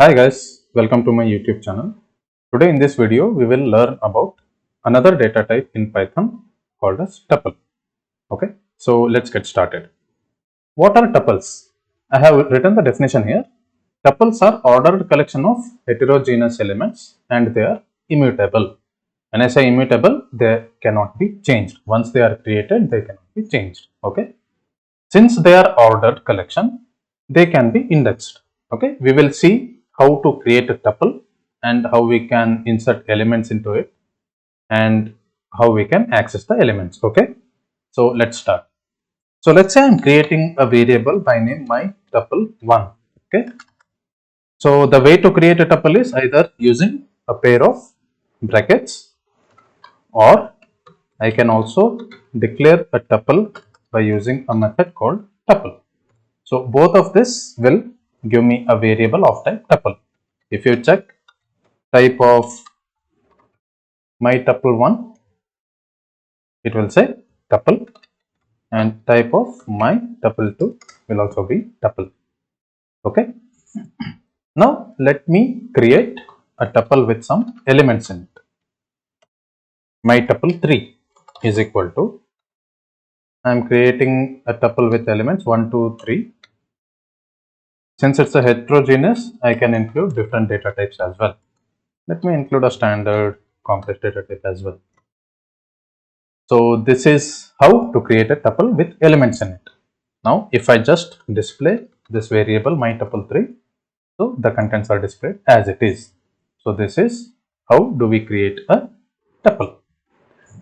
Hi guys, welcome to my YouTube channel. Today in this video we will learn about another data type in Python called as tuple. Okay, so let's get started. What are tuples? I have written the definition here. Tuples are ordered collection of heterogeneous elements and they are immutable. When I say immutable, they cannot be changed. Once they are created, they cannot be changed. Okay, since they are ordered collection, they can be indexed. Okay, we will see how to create a tuple and how we can insert elements into it and how we can access the elements. Okay, so let's start. So let's say I'm creating a variable by name my tuple1. Okay, so the way to create a tuple is either using a pair of brackets, or I can also declare a tuple by using a method called tuple. So both of this will give me a variable of type tuple. If you check type of my tuple1, it will say tuple, and type of my tuple2 will also be tuple. Okay. Now let me create a tuple with some elements in it. My tuple3 is equal to, I am creating a tuple with elements 1, 2, 3. Since it's a heterogeneous, I can include different data types as well. Let me include a standard complex data type as well. So this is how to create a tuple with elements in it. Now if I just display this variable my tuple3, so the contents are displayed as it is. So this is how do we create a tuple.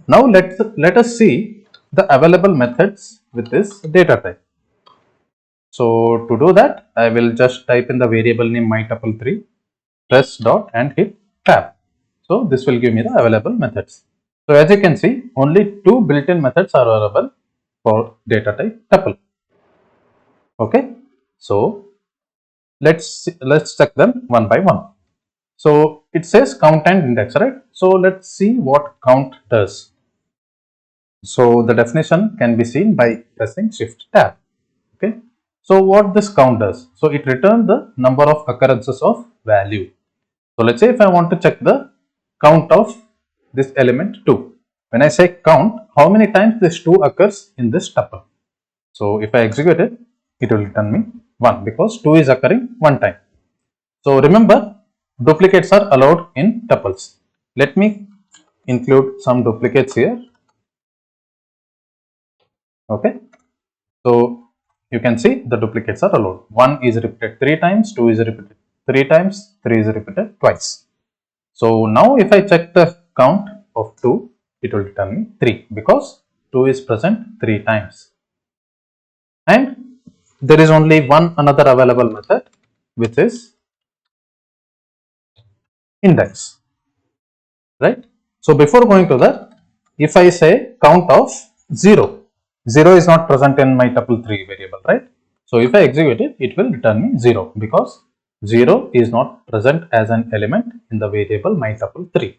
Now let us see the available methods with this data type. So to do that, I will just type in the variable name my tuple3, press dot and hit tab. So this will give me the available methods. So as you can see, only two built-in methods are available for data type tuple. Okay, so let's check them one by one. So it says count and index, right? So let's see what count does. So the definition can be seen by pressing shift tab. Okay, so what this count does, so it returns the number of occurrences of value. So let's say if I want to check the count of this element 2, when I say count, how many times this 2 occurs in this tuple. So if I execute it, it will return me 1 because 2 is occurring one time. So remember, duplicates are allowed in tuples. Let me include some duplicates here. Okay, so you can see the duplicates are allowed. 1 is repeated 3 times, 2 is repeated 3 times, 3 is repeated twice. So now if I check the count of 2, it will return me 3 because 2 is present 3 times. And there is only one another available method, which is index, right? So before going to that, if I say count of 0, 0 is not present in my tuple3 variable, right? So if I execute it, it will return me 0 because 0 is not present as an element in the variable my tuple3.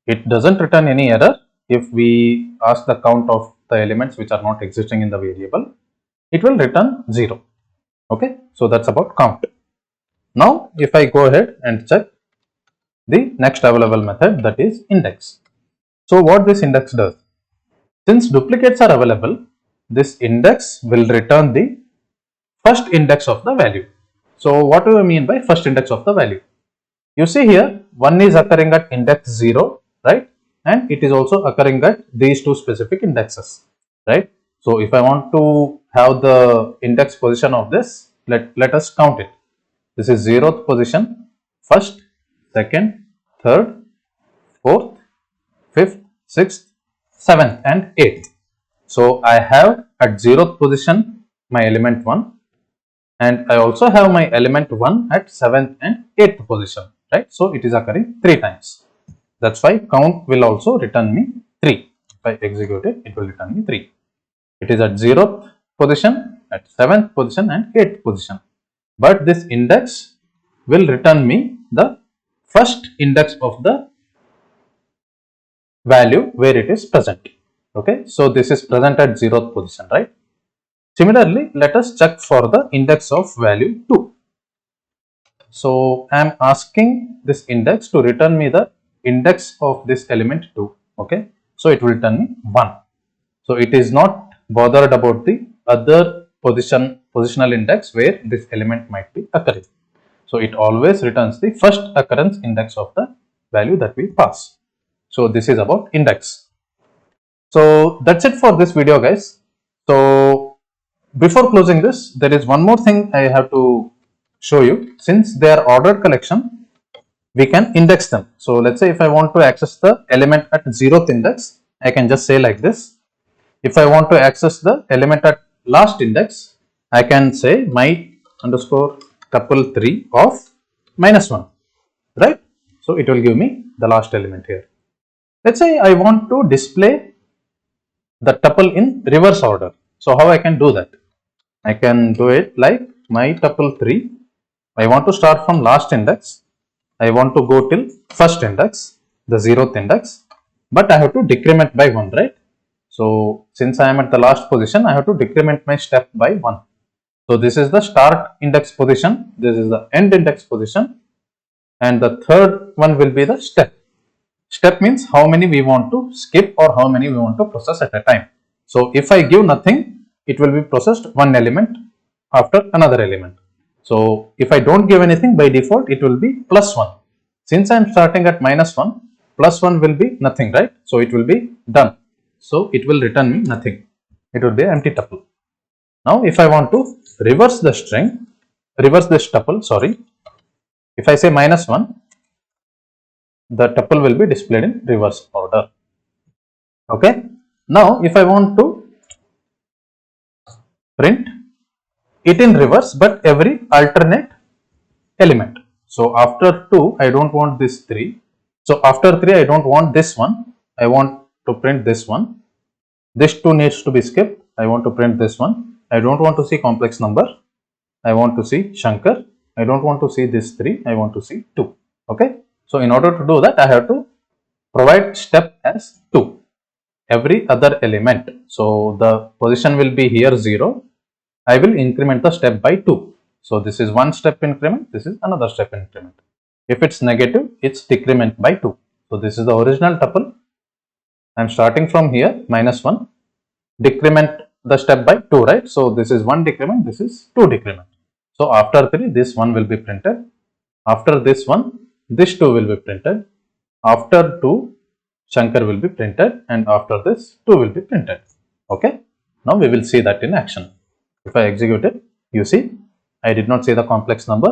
It doesn't return any error if we ask the count of the elements which are not existing in the variable. It will return 0. Okay, so that's about count. Now if I go ahead and check the next available method, that is index. So what this index does, since duplicates are available, this index will return the first index of the value. So what do I mean by first index of the value? You see here, 1 is occurring at index 0, right? And it is also occurring at these two specific indexes, right? So if I want to have the index position of this, let us count it. This is 0th position, first, second, third, fourth, fifth, sixth, seventh, and eighth. So I have at 0th position my element 1, and I also have my element 1 at 7th and 8th position, right? So it is occurring 3 times. That's why count will also return me 3. If I execute it, it will return me 3. It is at 0th position, at 7th position, and 8th position. But this index will return me the first index of the value where it is present. Okay, so this is present at 0th position, right? Similarly, let us check for the index of value 2. So I am asking this index to return me the index of this element 2. Okay, so it will return me 1. So it is not bothered about the other positional index where this element might be occurring. So it always returns the first occurrence index of the value that we pass. So this is about index. So that's it for this video, guys. So before closing this, there is one more thing I have to show you. Since they are ordered collection, we can index them. So let's say if I want to access the element at 0th index, I can just say like this. If I want to access the element at last index, I can say my underscore tuple 3 of -1, right? So it will give me the last element here. Let's say I want to display the tuple in reverse order. So how I can do that? I can do it like my tuple 3. I want to start from last index. I want to go till first index, the 0th index, but I have to decrement by 1, right? So since I am at the last position, I have to decrement my step by 1. So this is the start index position, this is the end index position, and the third one will be the step. Step means how many we want to skip or how many we want to process at a time. So if I give nothing, it will be processed one element after another element. So if I don't give anything, by default it will be +1. Since I am starting at -1, +1 will be nothing, right? So it will be done. So it will return me nothing. It will be an empty tuple. Now if I want to reverse the string, reverse this tuple, sorry. If I say -1, the tuple will be displayed in reverse order. Okay. Now if I want to print it in reverse but every alternate element. So after 2 I don't want this 3. So after 3 I don't want this one. I want to print this one. This 2 needs to be skipped. I want to print this one. I don't want to see complex number. I want to see Shankar. I don't want to see this 3. I want to see 2. Okay. So in order to do that, I have to provide step as 2. Every other element. So the position will be here 0. I will increment the step by 2. So this is one step increment. This is another step increment. If it's negative, it's decrement by 2. So this is the original tuple. I am starting from here -1. Decrement the step by 2, right? So this is 1 decrement. This is 2 decrement. So after 3, this 1 will be printed. After this one, this 2 will be printed. After 2, Shankar will be printed, and after this 2 will be printed. Okay. Now we will see that in action. If I execute it, you see I did not see the complex number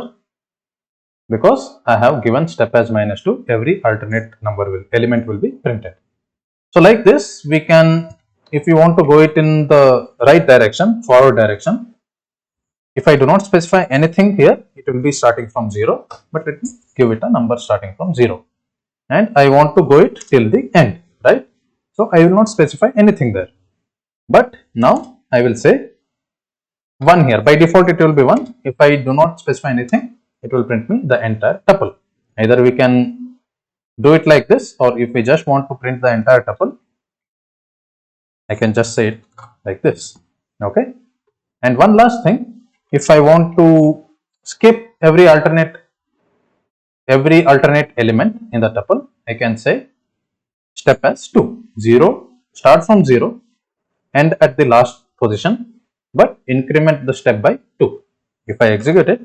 because I have given step as -2. Every alternate element will be printed. So like this, we can, if you want to go it in the right direction, forward direction, if I do not specify anything here, it will be starting from 0, but let me give it a number starting from 0. And I want to go it till the end, right? So I will not specify anything there. But now I will say 1 here. By default it will be 1. If I do not specify anything, it will print me the entire tuple. Either we can do it like this, or if we just want to print the entire tuple, I can just say it like this. Okay. And one last thing, if I want to skip every alternate element in the tuple, I can say step as 2. 0, start from 0, end at the last position, but increment the step by 2. If I execute it,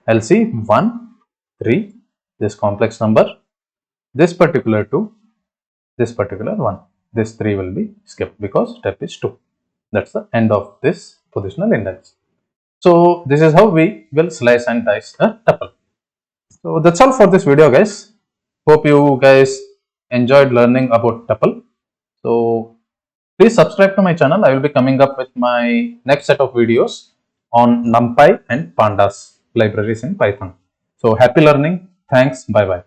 I'll see 1, 3, this complex number, this particular 2, this particular 1. This 3 will be skipped because step is 2. That's the end of this positional index. So this is how we will slice and dice a tuple. So that's all for this video, guys. Hope you guys enjoyed learning about tuple. So please subscribe to my channel. I will be coming up with my next set of videos on NumPy and Pandas libraries in Python. So happy learning. Thanks. Bye bye.